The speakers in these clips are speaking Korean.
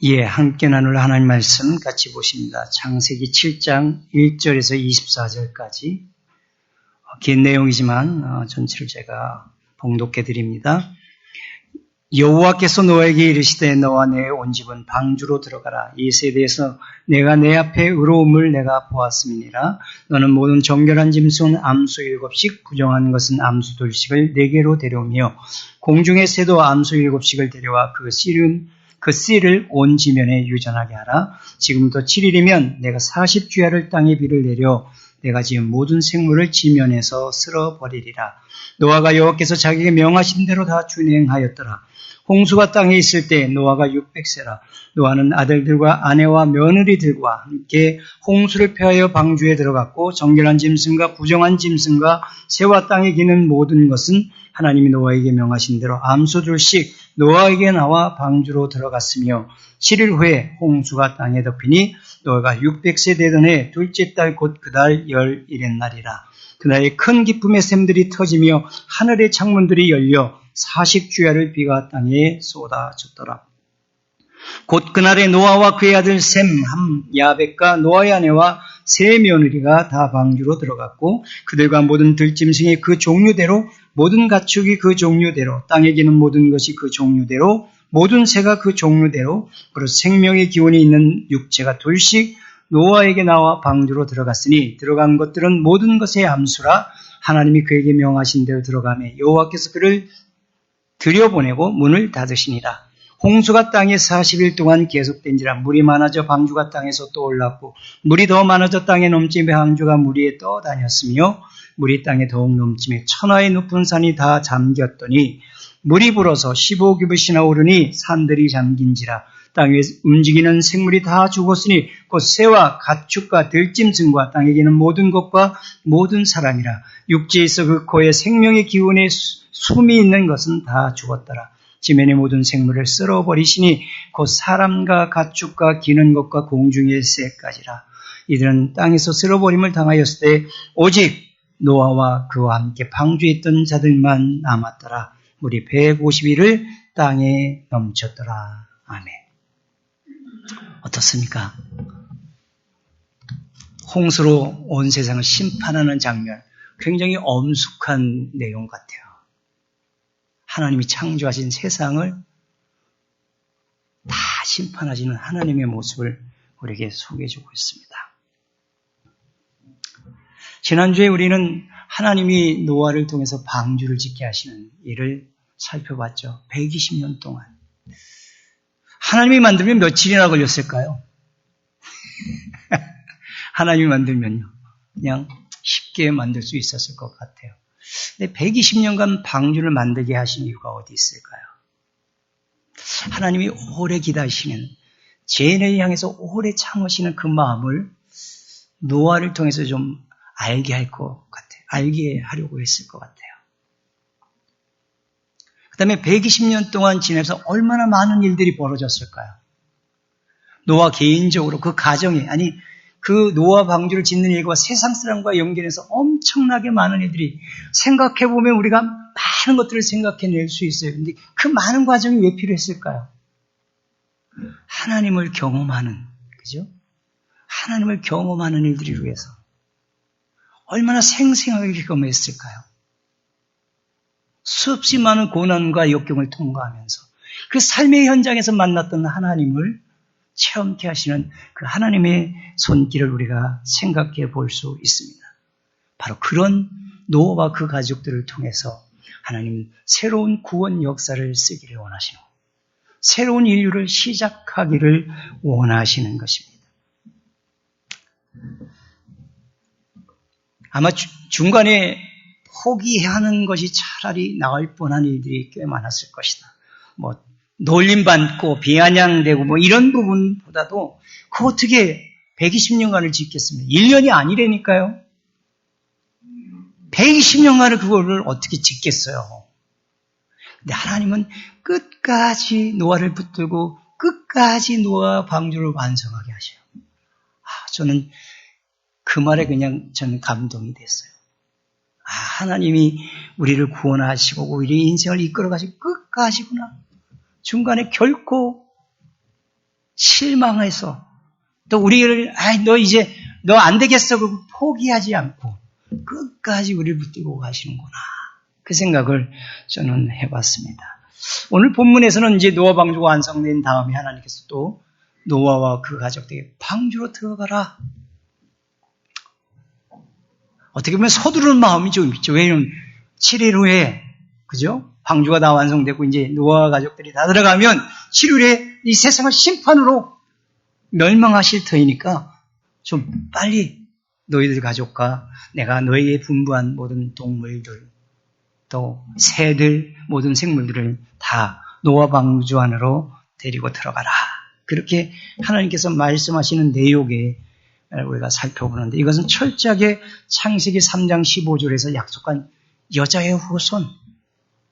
예, 함께 나눌 하나님 말씀 같이 보십니다. 창세기 7장 1절에서 24절까지 긴 내용이지만 전체를 제가 봉독해 드립니다. 여호와께서 노아에게 이르시되 너와 내 온 집은 방주로 들어가라. 이 세대에서 내가 내 앞에 의로움을 내가 보았음이니라. 너는 모든 정결한 짐승은 암소 7씩 부정한 것은 암소 2씩을 네개로 데려오며 공중의 새도 암소 7씩을 데려와 그 씨를 온 지면에 유전하게 하라. 지금부터 7일이면 내가 40주야를 땅에 비를 내려 내가 지은 모든 생물을 지면에서 쓸어버리리라. 노아가 여호와께서 자기에게 명하신 대로 다 준행하였더라. 홍수가 땅에 있을 때 노아가 600세라. 노아는 아들들과 아내와 며느리들과 함께 홍수를 피하여 방주에 들어갔고 정결한 짐승과 부정한 짐승과 새와 땅에 기는 모든 것은 하나님이 노아에게 명하신 대로 암소 2씩 노아에게 나와 방주로 들어갔으며 7일 후에 홍수가 땅에 덮이니 노아가 600세 되던 해 둘째 달 곧 그달 11일 날이라. 그날에 큰 기쁨의 샘들이 터지며 하늘의 창문들이 열려 40주야를 비가 땅에 쏟아졌더라. 곧 그날에 노아와 그의 아들 셈, 함, 야벳과 노아의 아내와 세 며느리가 다 방주로 들어갔고 그들과 모든 들짐승이 그 종류대로 모든 가축이 그 종류대로 땅에 기는 모든 것이 그 종류대로 모든 새가 그 종류대로 그리고 생명의 기운이 있는 육체가 2씩 노아에게 나와 방주로 들어갔으니 들어간 것들은 모든 것의 암수라. 하나님이 그에게 명하신 대로 들어가매 여호와께서 그를 들여보내고 문을 닫으시니라. 홍수가 땅에 40일 동안 계속된지라. 물이 많아져 방주가 땅에서 떠올랐고 물이 더 많아져 땅에 넘침에 방주가 물 위에 떠다녔으며 물이 땅에 더욱 넘침에 천하의 높은 산이 다 잠겼더니 물이 불어서 15규빗이나 오르니 산들이 잠긴지라. 땅 위에 움직이는 생물이 다 죽었으니 곧 새와 가축과 들짐승과 땅에 기는 모든 것과 모든 사람이라. 육지에 있어 그 코에 생명의 기운에 숨이 있는 것은 다 죽었더라. 지면의 모든 생물을 쓸어버리시니 곧 사람과 가축과 기는 것과 공중의 새까지라. 이들은 땅에서 쓸어버림을 당하였을 때 오직 노아와 그와 함께 방주에 있던 자들만 남았더라. 물이 150일을 땅에 넘쳤더라. 아멘. 어떻습니까? 홍수로 온 세상을 심판하는 장면, 굉장히 엄숙한 내용 같아요. 하나님이 창조하신 세상을 다 심판하시는 하나님의 모습을 우리에게 소개해주고 있습니다. 지난주에 우리는 하나님이 노아를 통해서 방주를 짓게 하시는 일을 살펴봤죠. 120년 동안. 하나님이 만들면 며칠이나 걸렸을까요? 하나님이 만들면요. 그냥 쉽게 만들 수 있었을 것 같아요. 근데 120년간 방주를 만들게 하신 이유가 어디 있을까요? 하나님이 오래 기다리시는, 죄인을 향해서 오래 참으시는 그 마음을 노아를 통해서 좀 알게 할 것 같아요. 알게 하려고 했을 것 같아요. 그 다음에 120년 동안 지내면서 얼마나 많은 일들이 벌어졌을까요? 노아 개인적으로 그 가정에, 아니 그 노아 방주를 짓는 일과 세상 사람과 연결해서 엄청나게 많은 일들이, 생각해보면 우리가 많은 것들을 생각해낼 수 있어요. 그런데 그 많은 과정이 왜 필요했을까요? 하나님을 경험하는, 그죠? 하나님을 경험하는 일들을 위해서 얼마나 생생하게 경험했을까요? 수없이 많은 고난과 역경을 통과하면서 그 삶의 현장에서 만났던 하나님을 체험케 하시는 그 하나님의 손길을 우리가 생각해 볼 수 있습니다. 바로 그런 노아와 그 가족들을 통해서 하나님은 새로운 구원 역사를 쓰기를 원하시는 거예요. 새로운 인류를 시작하기를 원하시는 것입니다. 아마 중간에 포기하는 것이 차라리 나을 뻔한 일들이 꽤 많았을 것이다. 놀림받고 비아냥되고 이런 부분보다도 그 어떻게 120년간을 짓겠습니까? 1년이 아니라니까요. 120년간을 그거를 어떻게 짓겠어요? 근데 하나님은 끝까지 노아를 붙들고 끝까지 노아 방주를 완성하게 하셔요. 저는 그 말에 그냥 저는 감동이 됐어요. 하나님이 우리를 구원하시고 우리 인생을 이끌어가시고 끝까지구나. 중간에 결코 실망해서 또 우리를 너 안 되겠어 그러고 포기하지 않고 끝까지 우리를 붙들고 가시는구나. 그 생각을 저는 해봤습니다. 오늘 본문에서는 이제 노아 방주가 완성된 다음에 하나님께서 또 노아와 그 가족들에게 방주로 들어가라. 어떻게 보면 서두르는 마음이 좀 있죠. 왜냐하면 7일 후에 그죠? 방주가 다 완성되고 이제 노아 가족들이 다 들어가면 7일 후에 이 세상을 심판으로 멸망하실 터이니까 좀 빨리 너희들 가족과 내가 너희에게 분부한 모든 동물들 또 새들 모든 생물들을 다 노아 방주 안으로 데리고 들어가라. 그렇게 하나님께서 말씀하시는 내용에 우리가 살펴보는데 이것은 철저하게 창세기 3장 15절에서 약속한 여자의 후손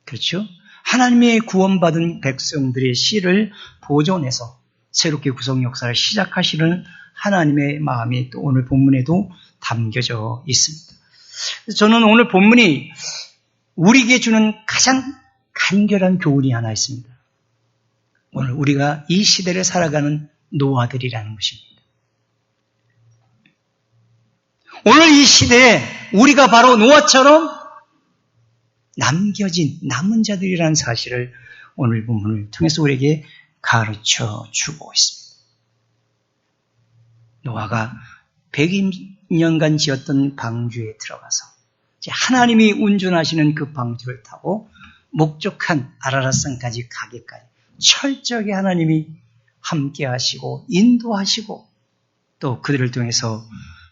그렇죠? 하나님의 구원받은 백성들의 씨를 보존해서 새롭게 구속 역사를 시작하시는 하나님의 마음이 또 오늘 본문에도 담겨져 있습니다. 저는 오늘 본문이 우리에게 주는 가장 간결한 교훈이 하나 있습니다. 오늘 우리가 이 시대를 살아가는 노아들이라는 것입니다. 오늘 이 시대에 우리가 바로 노아처럼 남은 자들이라는 사실을 오늘 본문을 통해서 우리에게 가르쳐 주고 있습니다. 노아가 100년간 지었던 방주에 들어가서 하나님이 운전하시는 그 방주를 타고 목적한 아라랏산까지 가기까지 철저하게 하나님이 함께 하시고 인도하시고 또 그들을 통해서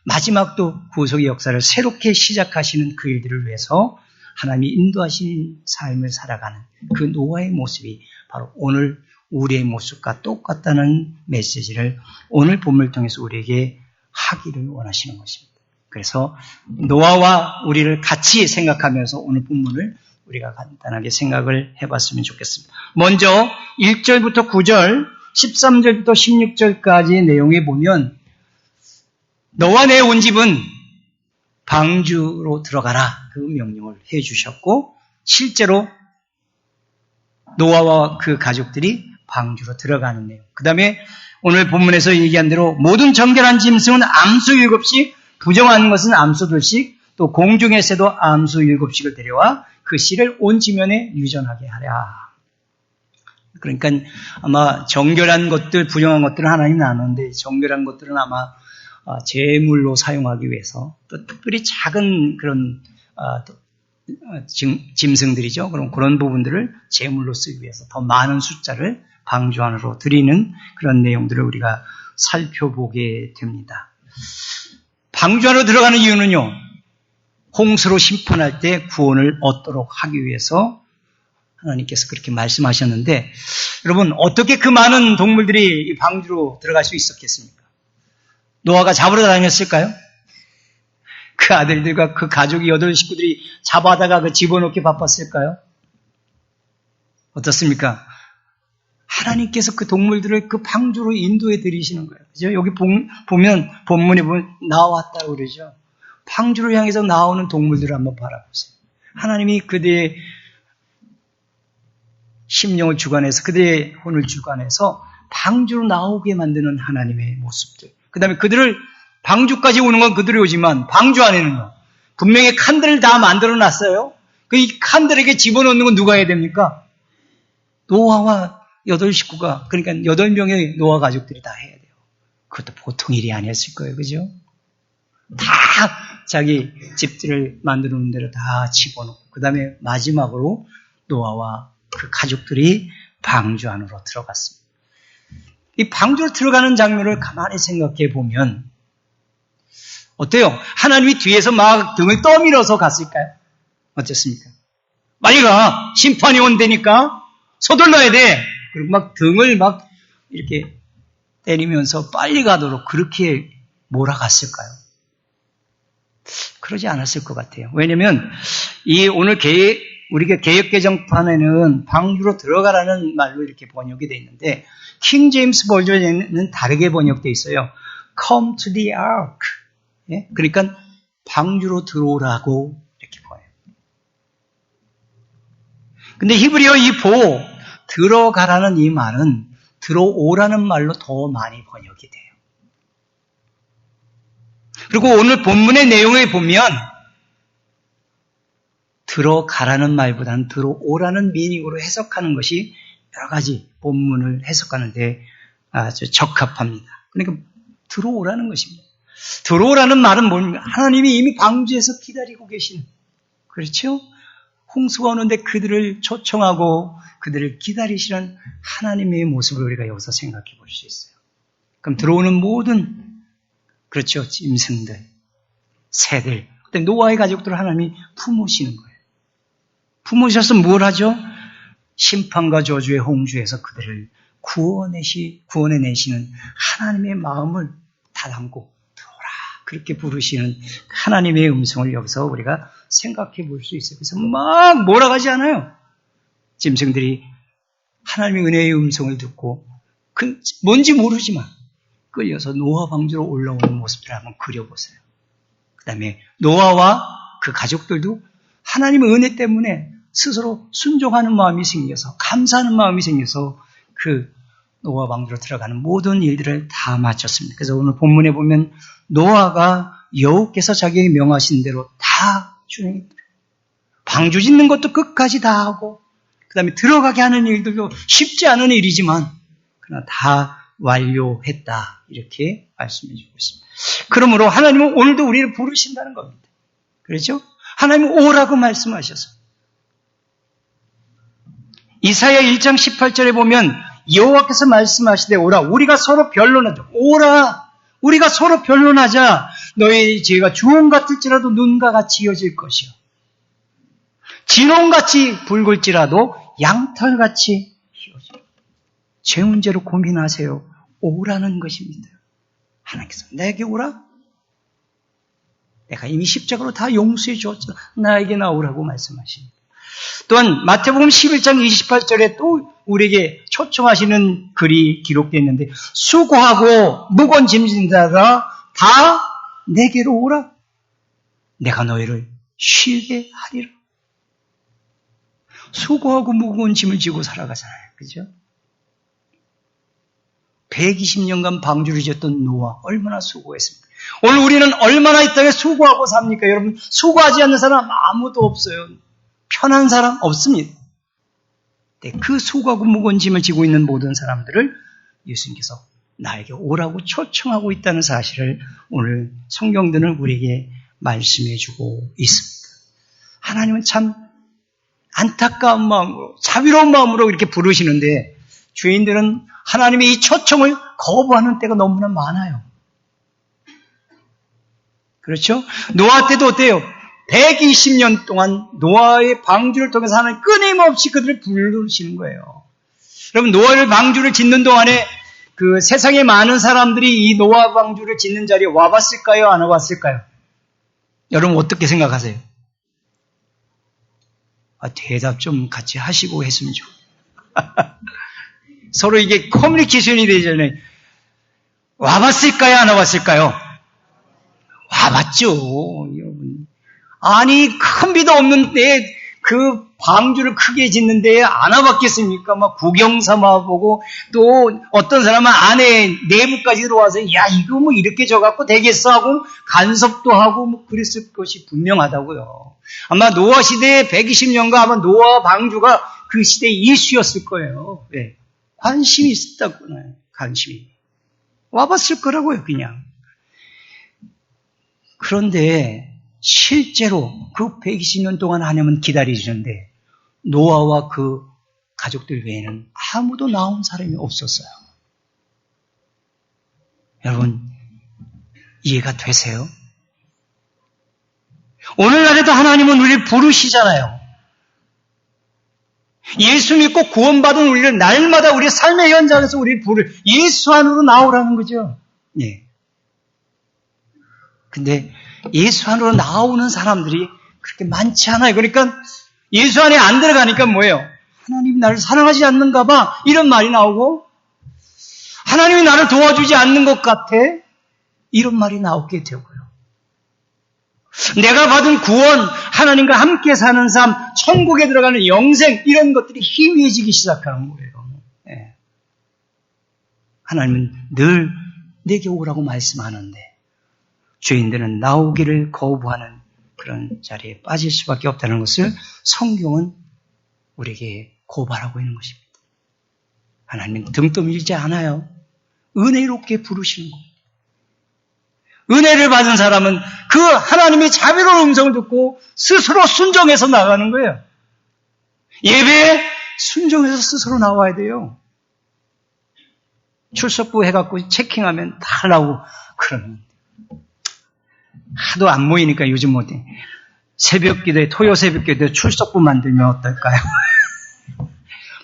마지막도 구속의 역사를 새롭게 시작하시는 그 일들을 위해서 하나님이 인도하신 삶을 살아가는 그 노아의 모습이 바로 오늘 우리의 모습과 똑같다는 메시지를 오늘 본문을 통해서 우리에게 하기를 원하시는 것입니다. 그래서 노아와 우리를 같이 생각하면서 오늘 본문을 우리가 간단하게 생각을 해봤으면 좋겠습니다. 먼저 1절부터 9절, 13절부터 16절까지의 내용에 보면 너와 내 온 집은 방주로 들어가라 그 명령을 해 주셨고 실제로 노아와 그 가족들이 방주로 들어가는 내용. 그 다음에 오늘 본문에서 얘기한 대로 모든 정결한 짐승은 암수 7씩, 부정한 것은 암수 2씩, 또 공중의 새도 암수 7씩을 데려와 그 씨를 온 지면에 유전하게 하랴. 그러니까 아마 정결한 것들, 부정한 것들은 하나님 나누는데 정결한 것들은 아마 제물로 사용하기 위해서 또 특별히 작은 그런 짐승들이죠. 그럼 그런 부분들을 제물로 쓰기 위해서 더 많은 숫자를 방주 안으로 드리는 그런 내용들을 우리가 살펴보게 됩니다. 방주 안으로 들어가는 이유는요. 홍수로 심판할 때 구원을 얻도록 하기 위해서 하나님께서 그렇게 말씀하셨는데 여러분 어떻게 그 많은 동물들이 방주로 들어갈 수 있었겠습니까? 노아가 잡으러 다녔을까요? 그 아들들과 그 가족이 8 식구들이 잡아다가 그 집어넣기 바빴을까요? 어떻습니까? 하나님께서 그 동물들을 그 방주로 인도해 드리시는 거예요. 그죠? 여기 보면 본문에 보면 나왔다고 그러죠. 방주를 향해서 나오는 동물들을 한번 바라보세요. 하나님이 그들의 심령을 주관해서 그들의 혼을 주관해서 방주로 나오게 만드는 하나님의 모습들. 그 다음에 그들을 방주까지 오는 건 그들이 오지만 방주 안에는 분명히 칸들을 다 만들어 놨어요. 이 칸들에게 집어넣는 건 누가 해야 됩니까? 노아와 8 식구가 그러니까 8명의 노아 가족들이 다 해야 돼요. 그것도 보통 일이 아니었을 거예요. 그죠? 다 자기 집들을 만들어 놓은 대로 다 집어넣고 그 다음에 마지막으로 노아와 그 가족들이 방주 안으로 들어갔습니다. 이 방주로 들어가는 장면을 가만히 생각해 보면 어때요? 하나님이 뒤에서 막 등을 떠밀어서 갔을까요? 어떻습니까? 빨리 가! 심판이 온다니까 서둘러야 돼! 그리고 막 등을 막 이렇게 때리면서 빨리 가도록 그렇게 몰아갔을까요? 그러지 않았을 것 같아요. 왜냐면 이 오늘 우리가 개역개정판에는 방주로 들어가라는 말로 이렇게 번역이 되어 있는데 킹 제임스 버전에는 다르게 번역되어 있어요. Come to the ark. 예? 그러니까 방주로 들어오라고 이렇게 보여요. 근데 히브리어 이 들어가라는 이 말은 들어오라는 말로 더 많이 번역이 돼요. 그리고 오늘 본문의 내용을 보면 들어가라는 말보다는 들어오라는 미닝으로 해석하는 것이 여러 가지 본문을 해석하는데 아주 적합합니다. 그러니까 들어오라는 것입니다. 들어오라는 말은 뭡니까? 하나님이 이미 방주에서 기다리고 계시는, 그렇죠? 홍수가 오는데 그들을 초청하고 그들을 기다리시는 하나님의 모습을 우리가 여기서 생각해 볼 수 있어요. 그럼 들어오는 모든, 그렇죠, 짐승들, 새들, 노아의 가족들을 하나님이 품으시는 거예요. 품으셔서 뭘 하죠? 심판과 저주의 홍주에서 그들을 구원해내시는 하나님의 마음을 다 담고 들어오라, 그렇게 부르시는 하나님의 음성을 여기서 우리가 생각해 볼 수 있어요. 그래서 막 몰아가지 않아요. 짐승들이 하나님의 은혜의 음성을 듣고 뭔지 모르지만 끌려서 노아 방주로 올라오는 모습들을 한번 그려보세요. 그 다음에 노아와 그 가족들도 하나님의 은혜 때문에 스스로 순종하는 마음이 생겨서, 감사하는 마음이 생겨서 그 노아 방주로 들어가는 모든 일들을 다 마쳤습니다. 그래서 오늘 본문에 보면 노아가 여호께서 자기에게 명하신 대로 다 준행했더라. 방주 짓는 것도 끝까지 다 하고, 그 다음에 들어가게 하는 일들도 쉽지 않은 일이지만 그러나 다 완료했다, 이렇게 말씀해 주고 있습니다. 그러므로 하나님은 오늘도 우리를 부르신다는 겁니다. 그렇죠? 하나님은 오라고 말씀하셔서, 이사야 1장 18절에 보면 여호와께서 말씀하시되 오라, 우리가 서로 변론하자. 오라, 우리가 서로 변론하자. 너희 죄가 주홍 같을지라도 눈과 같이 이어질 것이요, 진홍같이 붉을지라도 양털같이 희어지라. 죄 문제로 고민하세요. 오라는 것입니다. 하나님께서 내게 오라? 내가 이미 십자가로 다 용서해 주었잖아. 나에게 나오라고 말씀하십니다. 또한 마태복음 11장 28절에 또 우리에게 초청하시는 글이 기록되어 있는데, 수고하고 무거운 짐 진 자가 다 내게로 오라. 내가 너희를 쉬게 하리라. 수고하고 무거운 짐을 지고 살아가잖아요. 그죠? 120년간 방주를 지었던 노아, 얼마나 수고했습니까? 오늘 우리는 얼마나 이 땅에 수고하고 삽니까? 여러분, 수고하지 않는 사람 아무도 없어요. 편한 사람 없습니다. 그 수고하고 무거운 짐을 지고 있는 모든 사람들을 예수님께서 나에게 오라고 초청하고 있다는 사실을 오늘 성경들은 우리에게 말씀해 주고 있습니다. 하나님은 참 안타까운 마음으로, 자비로운 마음으로 이렇게 부르시는데, 죄인들은 하나님의 이 초청을 거부하는 때가 너무나 많아요. 그렇죠? 노아 때도 어때요? 120년 동안 노아의 방주를 통해서 하나님 끊임없이 그들을 부르시는 거예요. 여러분, 노아의 방주를 짓는 동안에 그 세상에 많은 사람들이 이 노아 방주를 짓는 자리에 와봤을까요? 안 와봤을까요? 여러분 어떻게 생각하세요? 대답 좀 같이 하시고 했으면 좋겠어요. 서로 이게 커뮤니케이션이 되잖아요. 와봤을까요? 안 와봤을까요? 와봤죠, 여러분. 아니, 큰 비도 없는데 그 방주를 크게 짓는데 안 와봤겠습니까? 막 구경 삼아 보고, 또 어떤 사람은 안에 내부까지 들어와서 야, 이거 뭐 이렇게 져갖고 되겠어 하고 간섭도 하고 뭐 그랬을 것이 분명하다고요. 아마 노아 시대의 120년간 아마 노아 방주가 그 시대의 이슈였을 거예요. 네. 관심이 있었다고요. 관심이. 와봤을 거라고요, 그냥. 그런데 실제로 그 120년 동안 하나님은 기다리시는데 노아와 그 가족들 외에는 아무도 나온 사람이 없었어요. 여러분, 이해가 되세요? 오늘날에도 하나님은 우리를 부르시잖아요. 예수 믿고 구원받은 우리를 날마다 우리의 삶의 현장에서 우리를 예수 안으로 나오라는 거죠. 예. 근데 예수 안으로 나오는 사람들이 그렇게 많지 않아요. 그러니까 예수 안에 안 들어가니까 뭐예요? 하나님이 나를 사랑하지 않는가 봐, 이런 말이 나오고, 하나님이 나를 도와주지 않는 것 같아, 이런 말이 나오게 되고요. 내가 받은 구원, 하나님과 함께 사는 삶, 천국에 들어가는 영생, 이런 것들이 희미해지기 시작하는 거예요. 네. 하나님은 늘 내게 오라고 말씀하는데 죄인들은 나오기를 거부하는 그런 자리에 빠질 수밖에 없다는 것을 성경은 우리에게 고발하고 있는 것입니다. 하나님은 등 떠밀지 않아요. 은혜롭게 부르시는 겁니다. 은혜를 받은 사람은 그 하나님의 자비로운 음성을 듣고 스스로 순종해서 나가는 거예요. 예배에 순종해서 스스로 나와야 돼요. 출석부 해갖고 체킹하면 다 나오고 그러면 하도 안 모이니까 요즘 뭐 새벽기도에 토요 새벽기도에 출석부 만들면 어떨까요?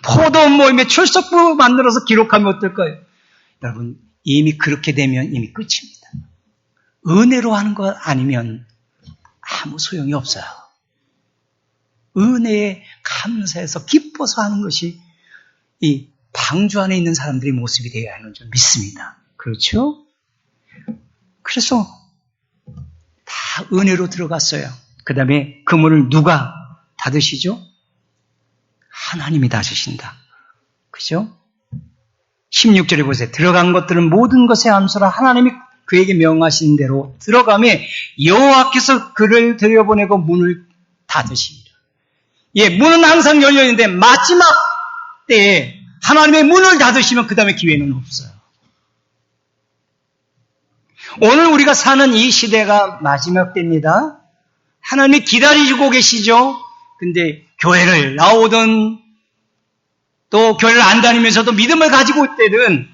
포도 모임에 출석부 만들어서 기록하면 어떨까요? 여러분 이미 그렇게 되면 이미 끝입니다. 은혜로 하는 것 아니면 아무 소용이 없어요. 은혜에 감사해서 기뻐서 하는 것이 이 방주 안에 있는 사람들의 모습이 되어야 하는 줄 믿습니다. 그렇죠? 그래서 다 은혜로 들어갔어요. 그 다음에 그 문을 누가 닫으시죠? 하나님이 닫으신다. 그죠? 16절에 보세요. 들어간 것들은 모든 것에 암소라 하나님이 그에게 명하신 대로 들어가매 여호와께서 그를 들여보내고 문을 닫으시니라. 예, 문은 항상 열려있는데 마지막 때에 하나님의 문을 닫으시면 그 다음에 기회는 없어요. 오늘 우리가 사는 이 시대가 마지막 때입니다. 하나님이 기다리고 계시죠. 근데 교회를 나오든 또 교회를 안 다니면서도 믿음을 가지고 있다든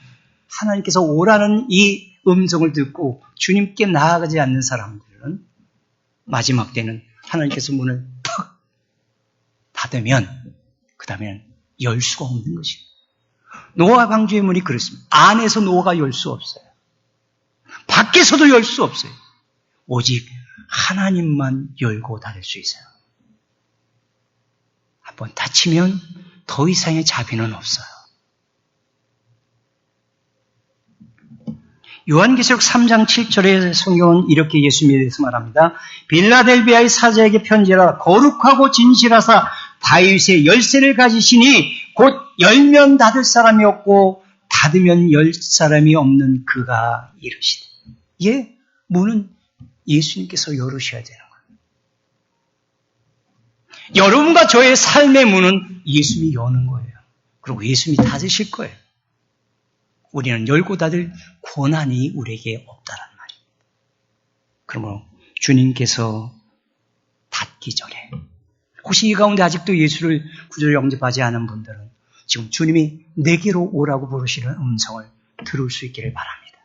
하나님께서 오라는 이 음성을 듣고 주님께 나아가지 않는 사람들은 마지막 때는 하나님께서 문을 팍 닫으면 그 다음에는 열 수가 없는 것입니다. 노아 방주의 문이 그렇습니다. 안에서 노아가 열 수 없어요. 밖에서도 열 수 없어요. 오직 하나님만 열고 닫을 수 있어요. 한번 닫히면 더 이상의 자비는 없어요. 요한계시록 3장 7절에 성경은 이렇게 예수님에 대해서 말합니다. 빌라델비아의 사자에게 편지하라. 거룩하고 진실하사 다윗의 열쇠를 가지시니 곧 열면 닫을 사람이 없고 닫으면 열 사람이 없는 그가 이르시되. 예, 문은 예수님께서 열으셔야 되는 거예요. 여러분과 저의 삶의 문은 예수님이 여는 거예요. 그리고 예수님이 닫으실 거예요. 우리는 열고 닫을 권한이 우리에게 없다는 말입니다. 그러므로 주님께서 닫기 전에 혹시 이 가운데 아직도 예수를 구주로 영접하지 않은 분들은 지금 주님이 내게로 오라고 부르시는 음성을 들을 수 있기를 바랍니다.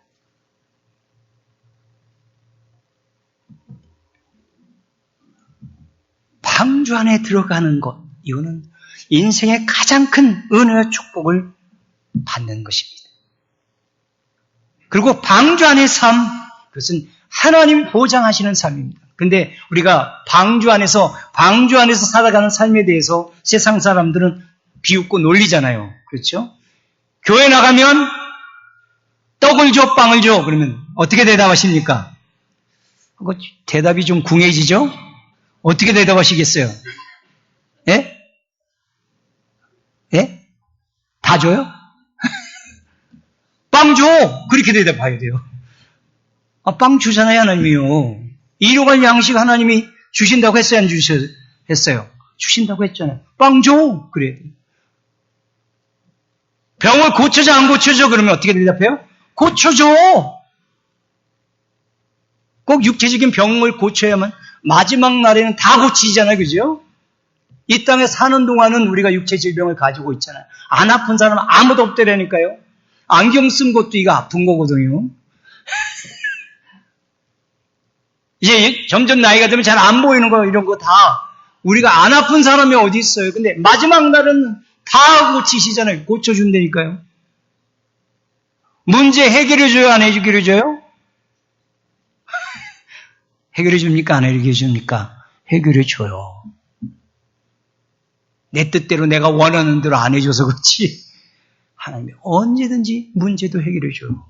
방주 안에 들어가는 것, 이거는 인생의 가장 큰 은혜와 축복을 받는 것입니다. 그리고 방주 안의 삶, 그것은 하나님이 보장하시는 삶입니다. 근데 우리가 방주 안에서 살아가는 삶에 대해서 세상 사람들은 비웃고 놀리잖아요. 그렇죠? 교회 나가면 떡을 줘, 빵을 줘. 그러면 어떻게 대답하십니까? 대답이 좀 궁해지죠? 어떻게 대답하시겠어요? 예? 예? 다 줘요? 빵 줘! 그렇게 대답해야 돼요. 빵 주잖아요, 하나님이요. 일용할 양식 하나님이 주신다고 했어요, 안 했어요? 주신다고 했잖아요. 빵 줘! 그래야 돼요. 병을 고쳐줘, 안 고쳐줘? 그러면 어떻게 대답해요? 고쳐줘! 꼭 육체적인 병을 고쳐야만 마지막 날에는 다 고치잖아요, 그죠? 이 땅에 사는 동안은 우리가 육체 질병을 가지고 있잖아요. 안 아픈 사람은 아무도 없대라니까요. 안경 쓴 것도 이거 아픈 거거든요. 이제 점점 나이가 들면 잘 안 보이는 거, 이런 거 다 우리가 안 아픈 사람이 어디 있어요. 근데 마지막 날은 다 고치시잖아요. 고쳐준다니까요. 문제 해결해줘요, 안 해결해줘요? 해결해줍니까, 안 해결해줍니까? 해결해줘요. 내 뜻대로 내가 원하는 대로 안 해줘서 그렇지 하나님이 언제든지 문제도 해결해줘요.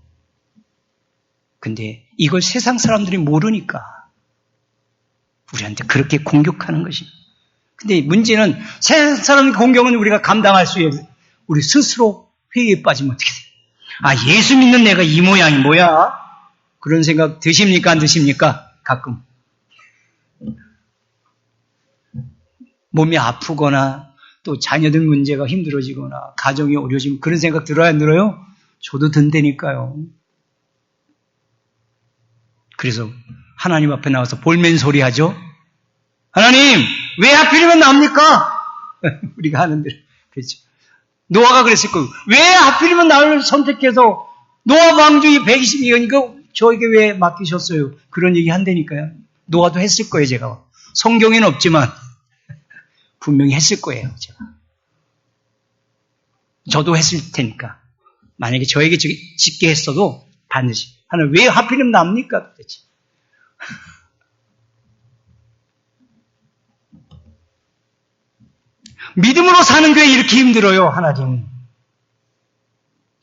근데 이걸 세상 사람들이 모르니까 우리한테 그렇게 공격하는 것입니다. 근데 문제는 세상 사람의 공격은 우리가 감당할 수 없어요. 우리 스스로 회의에 빠지면 어떻게 돼요? 예수 믿는 내가 이 모양이 뭐야? 그런 생각 드십니까? 안 드십니까? 가끔. 몸이 아프거나 또 자녀들 문제가 힘들어지거나 가정이 어려워지면 그런 생각 들어요? 안 들어요? 저도 든다니까요. 그래서 하나님 앞에 나와서 볼멘 소리 하죠. 하나님, 왜 하필이면 납니까? 우리가 하는 대로. 그렇죠. 노아가 그랬을 거예요. 왜 하필이면 나를 선택해서 노아 방주이 120년이니까 저에게 왜 맡기셨어요? 그런 얘기 한다니까요. 노아도 했을 거예요, 제가. 성경에는 없지만 분명히 했을 거예요, 제가. 저도 했을 테니까. 만약에 저에게 짓게 했어도 반드시. 하나님, 왜 하필이면 납니까? 도대체. 믿음으로 사는 게 이렇게 힘들어요, 하나님.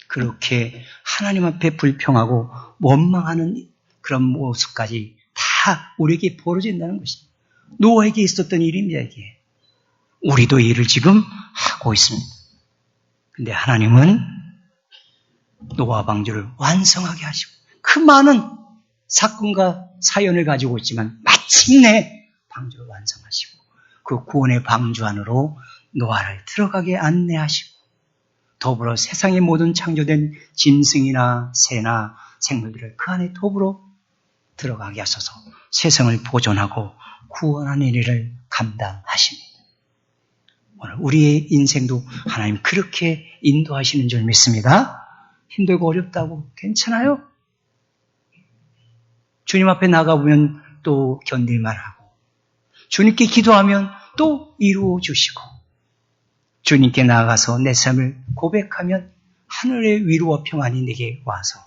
그렇게 하나님 앞에 불평하고 원망하는 그런 모습까지 다 우리에게 벌어진다는 것입니다. 노아에게 있었던 일입니다, 이게. 우리도 이 일을 지금 하고 있습니다. 근데 하나님은 노아 방주를 완성하게 하시고 그 많은 사건과 사연을 가지고 있지만 마침내 방주를 완성하시고 그 구원의 방주 안으로 노아를 들어가게 안내하시고 더불어 세상의 모든 창조된 짐승이나 새나 생물들을 그 안에 더불어 들어가게 하셔서 세상을 보존하고 구원하는 일을 감당하십니다. 오늘 우리의 인생도 하나님 그렇게 인도하시는 줄 믿습니다. 힘들고 어렵다고 괜찮아요? 주님 앞에 나가보면 또 견딜만 하고 주님께 기도하면 또 이루어 주시고 주님께 나아가서 내 삶을 고백하면 하늘의 위로와 평안이 내게 와서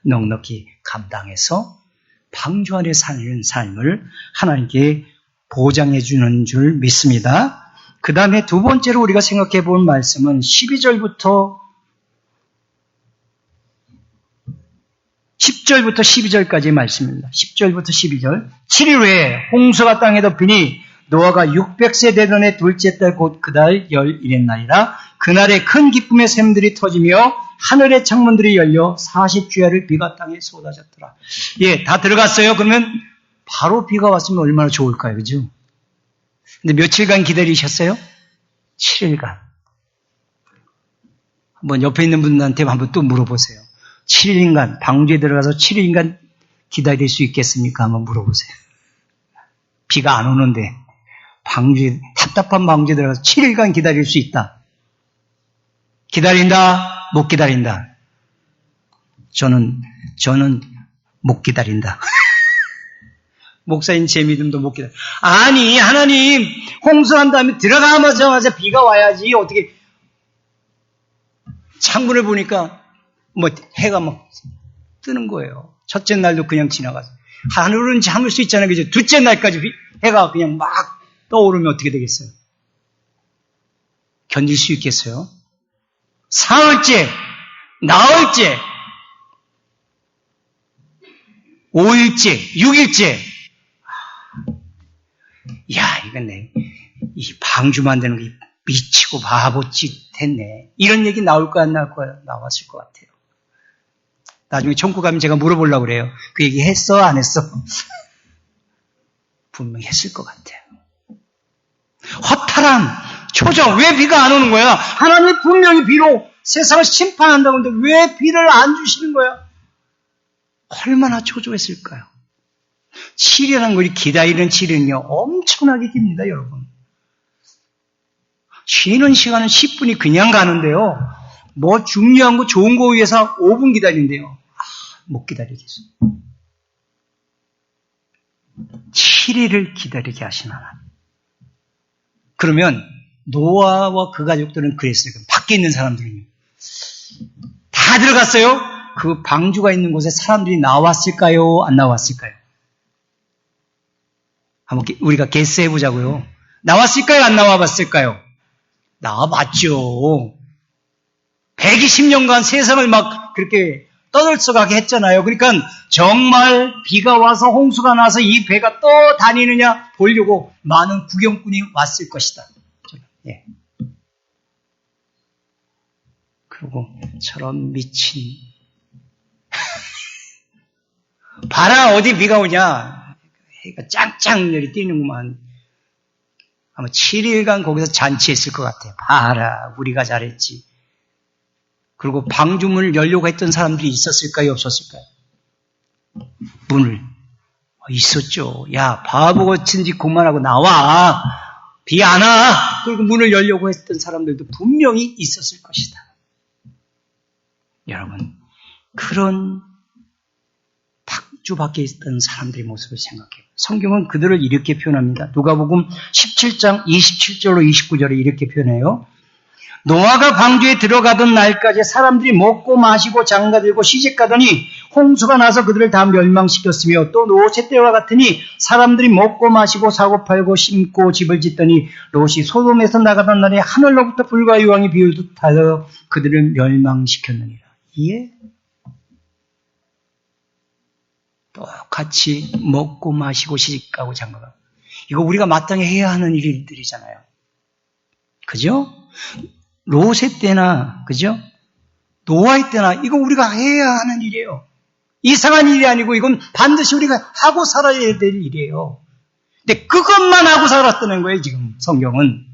넉넉히 감당해서 방주 안에 사는 삶을 하나님께 보장해 주는 줄 믿습니다. 그 다음에 두 번째로 우리가 생각해 볼 말씀은 10절부터 12절까지의 말씀입니다. 10절부터 12절. 7일 후에 홍수가 땅에 덮이니 노아가 600세 되던 해 둘째 달 곧 그달 11일날이라 그날에 큰 기쁨의 샘들이 터지며 하늘의 창문들이 열려 40주야를 비가 땅에 쏟아졌더라. 예, 다 들어갔어요? 그러면 바로 비가 왔으면 얼마나 좋을까요? 그죠? 근데 며칠간 기다리셨어요? 7일간. 한번 옆에 있는 분한테 한번 또 물어보세요. 7일간, 방주에 들어가서 7일간 기다릴 수 있겠습니까? 한번 물어보세요. 비가 안 오는데, 답답한 방주에 들어가서 7일간 기다릴 수 있다. 기다린다? 못 기다린다? 저는 못 기다린다. 목사님 제 믿음도 못 기다려. 아니, 하나님, 홍수한 다음에 들어가자마자 비가 와야지. 어떻게. 창문을 보니까, 해가 막 뜨는 거예요. 첫째 날도 그냥 지나가서. 하늘은 참을 수 있잖아요. 그죠? 둘째 날까지 해가 그냥 막 떠오르면 어떻게 되겠어요? 견딜 수 있겠어요? 사흘째, 나흘째, 5일째, 6일째. 야, 이건 이 방주 만드는 게 미치고 바보짓 했네. 이런 얘기 나올 거야, 안 나올 거야? 나왔을 것 같아요. 나중에 천국 가면 제가 물어보려고 그래요. 그 얘기 했어, 안 했어? 분명히 했을 것 같아요. 허탈한 초조. 왜 비가 안 오는 거야? 하나님이 분명히 비로 세상을 심판한다고 하는데 왜 비를 안 주시는 거야? 얼마나 초조했을까요? 7일이라는 것이 기다리는 7일은요, 엄청나게 깁니다, 여러분. 쉬는 시간은 10분이 그냥 가는데요. 중요한 거 좋은 거 위해서 5분 기다린대요. 못 기다리겠어요. 7일을 기다리게 하신 하나님. 그러면 노아와 그 가족들은 그랬어요. 밖에 있는 사람들은요. 다 들어갔어요? 그 방주가 있는 곳에 사람들이 나왔을까요? 안 나왔을까요? 한번 우리가 게스해보자고요. 나왔을까요? 안 나와봤을까요? 나와봤죠. 120년간 세상을 막 그렇게 떠들썩하게 했잖아요. 그러니까 정말 비가 와서 홍수가 나서 이 배가 또 다니느냐 보려고 많은 구경꾼이 왔을 것이다. 예. 그리고 저런 미친 봐라, 어디 비가 오냐. 해가 짱짱 내리 뛰는구만. 아마 7일간 거기서 잔치했을 것 같아요. 봐라, 우리가 잘했지. 그리고 방주문을 열려고 했던 사람들이 있었을까요, 없었을까요? 문을. 있었죠. 야, 바보 같은 짓 그만하고 나와. 비 안 와. 그리고 문을 열려고 했던 사람들도 분명히 있었을 것이다. 여러분, 그런 방주 밖에 있던 사람들의 모습을 생각해요. 성경은 그들을 이렇게 표현합니다. 누가복음 17장 27절로 29절에 이렇게 표현해요. 노아가 방주에 들어가던 날까지 사람들이 먹고 마시고 장가들고 시집가더니 홍수가 나서 그들을 다 멸망시켰으며 또 롯의 때와 같으니 사람들이 먹고 마시고 사고 팔고 심고 집을 짓더니 롯이 소돔에서 나가던 날에 하늘로부터 불과 유황이 비오듯 하여 그들을 멸망시켰느니라. 이해? 똑같이 먹고 마시고 시집가고 장가가고. 이거 우리가 마땅히 해야 하는 일들이잖아요. 그죠? 롯의 때나, 그죠? 노아의 때나, 이거 우리가 해야 하는 일이에요. 이상한 일이 아니고, 이건 반드시 우리가 하고 살아야 될 일이에요. 근데 그것만 하고 살았다는 거예요, 지금, 성경은.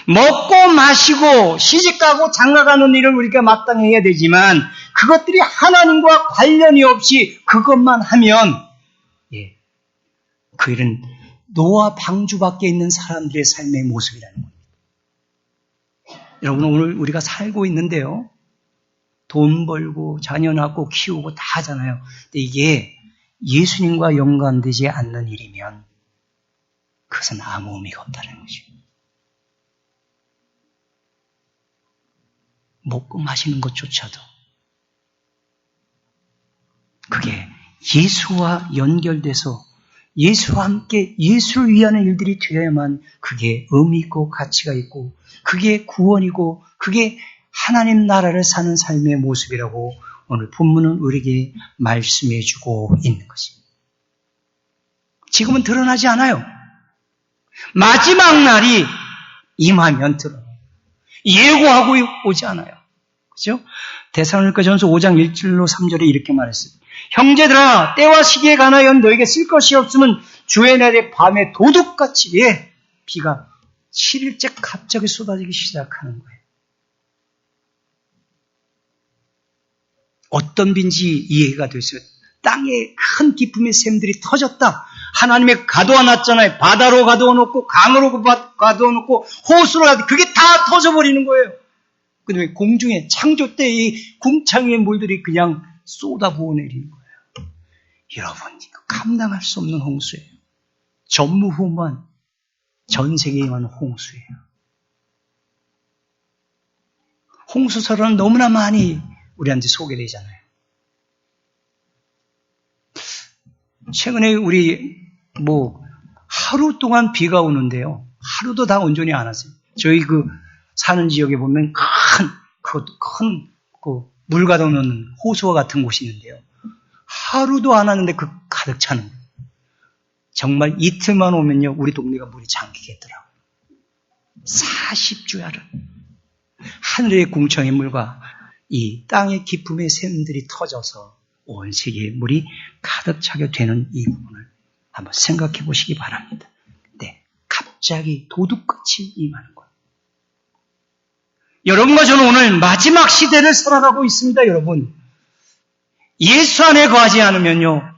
먹고 마시고 시집가고 장가가는 일을 우리가 마땅히 해야 되지만, 그것들이 하나님과 관련이 없이 그것만 하면, 그 일은 노아 방주 밖에 있는 사람들의 삶의 모습이라는 겁니다. 여러분, 오늘 우리가 살고 있는데요. 돈 벌고 자녀 낳고 키우고 다 하잖아요. 근데 이게 예수님과 연관되지 않는 일이면 그것은 아무 의미가 없다는 것이에요. 먹고 마시는 것조차도 그게 예수와 연결돼서 예수와 함께 예수를 위하는 일들이 되어야만 그게 의미 있고 가치가 있고 그게 구원이고 그게 하나님 나라를 사는 삶의 모습이라고 오늘 본문은 우리에게 말씀해 주고 있는 것입니다. 지금은 드러나지 않아요. 마지막 날이 임하면 드러나요. 예고하고 오지 않아요. 그죠? 데살로니가전서 5장 1절로 3절에 이렇게 말했어요. 형제들아, 때와 시기에 관하여 너에게 쓸 것이 없으면 주의 날에 밤에 도둑같이 비가 7일째 갑자기 쏟아지기 시작하는 거예요. 어떤 빈지 이해가 됐어요. 땅에 큰 기쁨의 샘들이 터졌다. 하나님의 가둬 놨잖아요. 바다로 가둬 놓고 강으로 가둬 놓고 호수로 가둬 그게 다 터져버리는 거예요. 그다음에 공중에 창조 때 이 궁창의 물들이 그냥 쏟아부어 내리는 거예요. 여러분, 이거 감당할 수 없는 홍수예요. 전무후무한 전 세계에 임한 홍수예요. 홍수설은 너무나 많이 우리한테 소개되잖아요. 최근에 우리 하루 동안 비가 오는데요. 하루도 다 온전히 안 왔어요. 저희 사는 지역에 보면 큰 물 가둬놓는 호수와 같은 곳이 있는데요. 하루도 안 왔는데 가득 차는 거예요. 정말 이틀만 오면요, 우리 동네가 물이 잠기겠더라고요. 40주야를 하늘의 궁창의 물과 이 땅의 기쁨의 샘들이 터져서 온 세계에 물이 가득 차게 되는 이 부분을 한번 생각해 보시기 바랍니다. 네, 갑자기 도둑같이 임하는 거예요. 여러분과 저는 오늘 마지막 시대를 살아가고 있습니다, 여러분. 예수 안에 거하지 않으면요,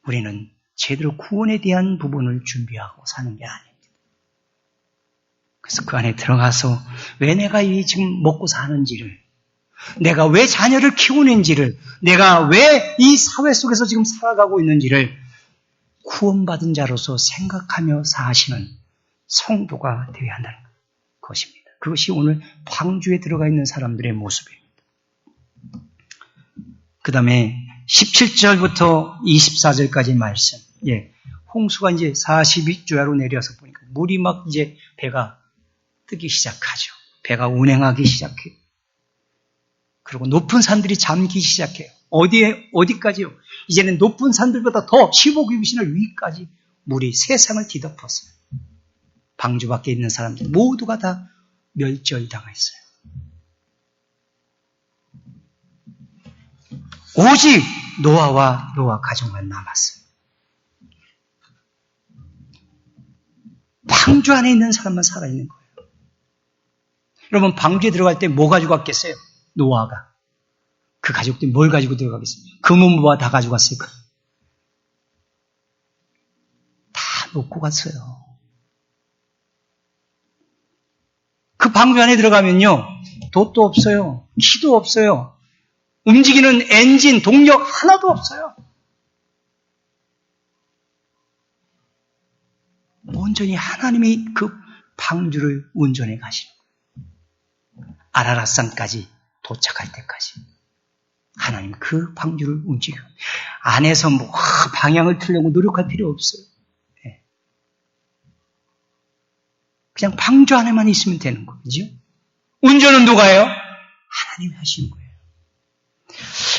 우리는 제대로 구원에 대한 부분을 준비하고 사는 게 아닙니다. 그래서 그 안에 들어가서 왜 내가 지금 먹고 사는지를, 내가 왜 자녀를 키우는지를, 내가 왜 이 사회 속에서 지금 살아가고 있는지를 구원받은 자로서 생각하며 사시는 성도가 되어야 한다는 것입니다. 그것이 오늘 방주에 들어가 있는 사람들의 모습입니다. 그 다음에 17절부터 24절까지 말씀. 홍수가 이제 42주야로 내려서 보니까 물이 막 이제 배가 뜨기 시작하죠. 배가 운행하기 시작해요. 그리고 높은 산들이 잠기기 시작해요. 어디까지요? 이제는 높은 산들보다 더 15규빗이나 위까지 물이 세상을 뒤덮었어요. 방주 밖에 있는 사람들 모두가 다 멸절당했어요. 오직 노아와 노아 가족만 남았어요. 방주 안에 있는 사람만 살아있는 거예요. 여러분, 방주에 들어갈 때 뭐 가지고 갔겠어요? 노아가. 그 가족들이 뭘 가지고 들어가겠어요? 금은보화 다 가지고 갔을까? 다 놓고 갔어요. 그 방주 안에 들어가면요, 돛도 없어요. 키도 없어요. 움직이는 엔진, 동력 하나도 없어요. 온전히 하나님이 그 방주를 운전해 가시는 거예요. 아라랏산까지 도착할 때까지 하나님 그 방주를 움직여요. 안에서 뭐 방향을 틀려고 노력할 필요 없어요. 네. 그냥 방주 안에만 있으면 되는 거죠. 운전은 누가 해요? 하나님이 하시는 거예요.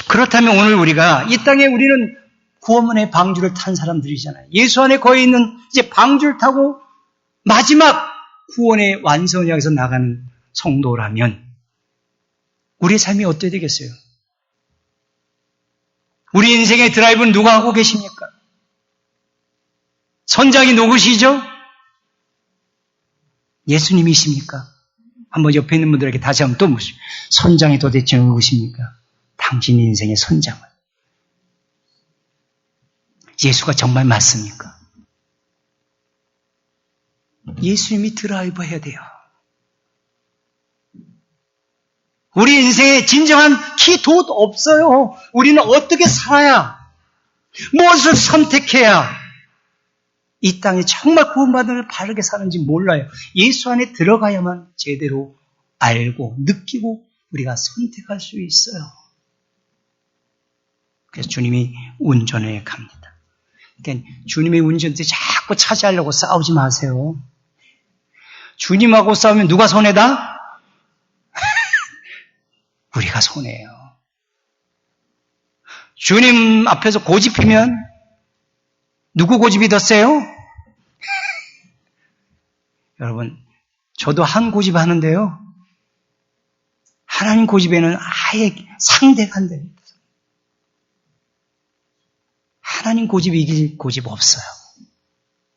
그렇다면 오늘 우리가 이 땅에 우리는 구원문의 방주를 탄 사람들이잖아요. 예수 안에 거해 있는 이제 방주를 타고 마지막 구원의 완성을 향해서 나가는 성도라면 우리의 삶이 어떻게 되겠어요? 우리 인생의 드라이브는 누가 하고 계십니까? 선장이 누구시죠? 예수님이십니까? 한번 옆에 있는 분들에게 다시 한번 또 묻습니다. 선장이 도대체 누구십니까? 당신 인생의 선장은. 예수가 정말 맞습니까? 예수님이 드라이버 해야 돼요. 우리 인생에 진정한 키-돛 없어요. 우리는 어떻게 살아야, 무엇을 선택해야 이 땅에 정말 구원받은 바르게 사는지 몰라요. 예수 안에 들어가야만 제대로 알고 느끼고 우리가 선택할 수 있어요. 그래서 주님이 운전해 갑니다. 그러니까 주님의 운전대 자꾸 차지하려고 싸우지 마세요. 주님하고 싸우면 누가 손해다? 우리가 손해예요. 주님 앞에서 고집피면 누구 고집이 더 세요? 여러분, 저도 한 고집 하는데요. 하나님 고집에는 아예 상대가 안 됩니다. 하나님 고집 이길 고집 없어요.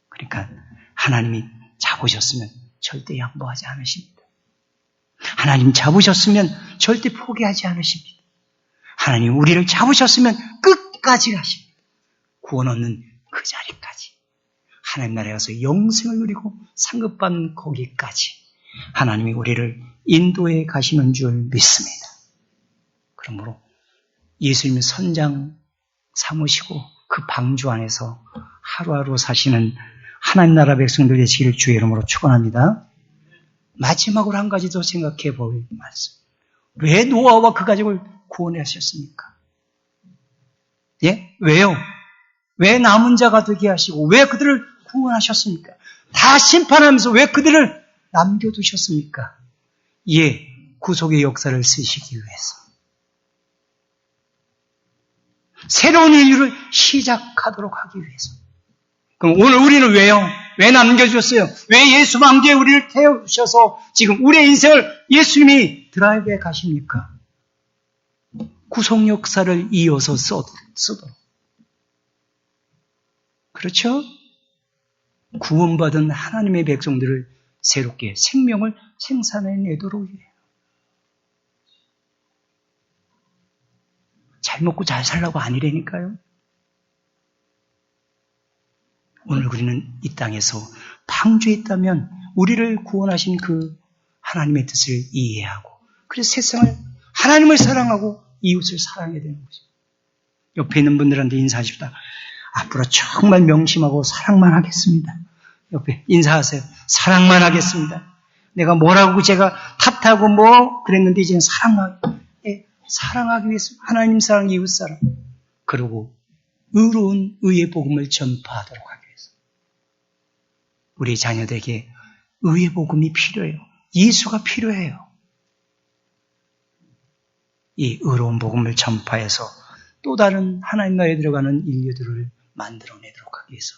그러니까 하나님이 잡으셨으면 절대 양보하지 않으십니다. 하나님 잡으셨으면 절대 포기하지 않으십니다. 하나님 우리를 잡으셨으면 끝까지 가십니다. 구원 얻는 그 자리까지. 하나님 나라에 가서 영생을 누리고 상급받는 거기까지 하나님이 우리를 인도해 가시는 줄 믿습니다. 그러므로 예수님의 선장 삼으시고 그 방주 안에서 하루하루 사시는 하나님 나라 백성들 되시기를 주의 이름으로 축원합니다. 마지막으로 한 가지 더 생각해 볼 말씀. 왜 노아와 그 가족을 구원하셨습니까? 예? 왜요? 왜 남은 자가 되게 하시고 왜 그들을 구원하셨습니까? 다 심판하면서 왜 그들을 남겨두셨습니까? 예, 구속의 역사를 쓰시기 위해서. 새로운 인류를 시작하도록 하기 위해서. 그럼 오늘 우리는 왜요? 왜 남겨주셨어요? 왜 예수 방주에 우리를 태우셔서 지금 우리의 인생을 예수님이 드라이브해 가십니까? 구속 역사를 이어서 쓰도록. 그렇죠? 구원받은 하나님의 백성들을 새롭게 생명을 생산해내도록 해요. 잘 먹고 잘 살라고 아니라니까요. 오늘 우리는 이 땅에서 방주에 있다면 우리를 구원하신 그 하나님의 뜻을 이해하고 그래서 세상을 하나님을 사랑하고 이웃을 사랑해야 되는 거죠. 옆에 있는 분들한테 인사하십시다. 앞으로 정말 명심하고 사랑만 하겠습니다. 옆에 인사하세요. 사랑만 하겠습니다. 내가 뭐라고 제가 탓하고 뭐 그랬는데 이제는 사랑하기 위해서 하나님 사랑, 이웃 사랑 그리고 의로운 의의 복음을 전파하도록 하기 위해서 우리 자녀들에게 의의 복음이 필요해요. 예수가 필요해요. 이 의로운 복음을 전파해서 또 다른 하나님 나라에 들어가는 인류들을 만들어내도록 하기 위해서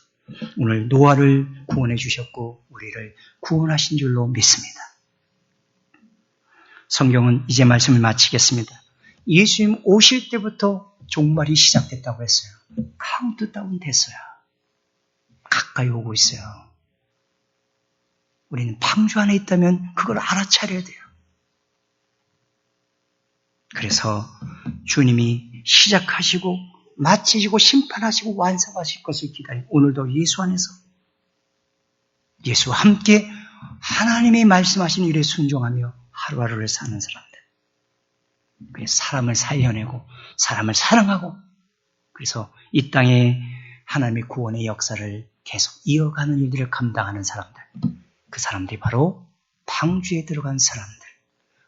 오늘 노아를 구원해 주셨고 우리를 구원하신 줄로 믿습니다. 성경은 이제 말씀을 마치겠습니다. 예수님 오실 때부터 종말이 시작됐다고 했어요. 카운트다운 됐어요. 가까이 오고 있어요. 우리는 방주 안에 있다면 그걸 알아차려야 돼요. 그래서 주님이 시작하시고 마치시고 심판하시고 완성하실 것을 기다리고 오늘도 예수 안에서 예수와 함께 하나님이 말씀하신 일에 순종하며 하루하루를 사는 사람들. 그래서 사람을 살려내고 사람을 사랑하고 그래서 이 땅에 하나님의 구원의 역사를 계속 이어가는 일들을 감당하는 사람들. 그 사람들이 바로 방주에 들어간 사람들.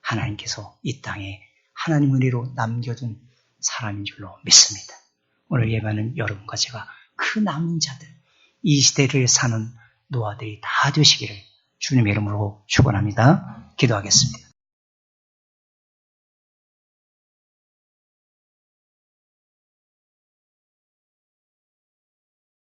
하나님께서 이 땅에 하나님 은혜로 남겨둔 사람인 줄로 믿습니다. 오늘 예배는 여러분과 제가 그 남은 자들, 이 시대를 사는 노아들이 다 되시기를 주님의 이름으로 축원합니다. 기도하겠습니다.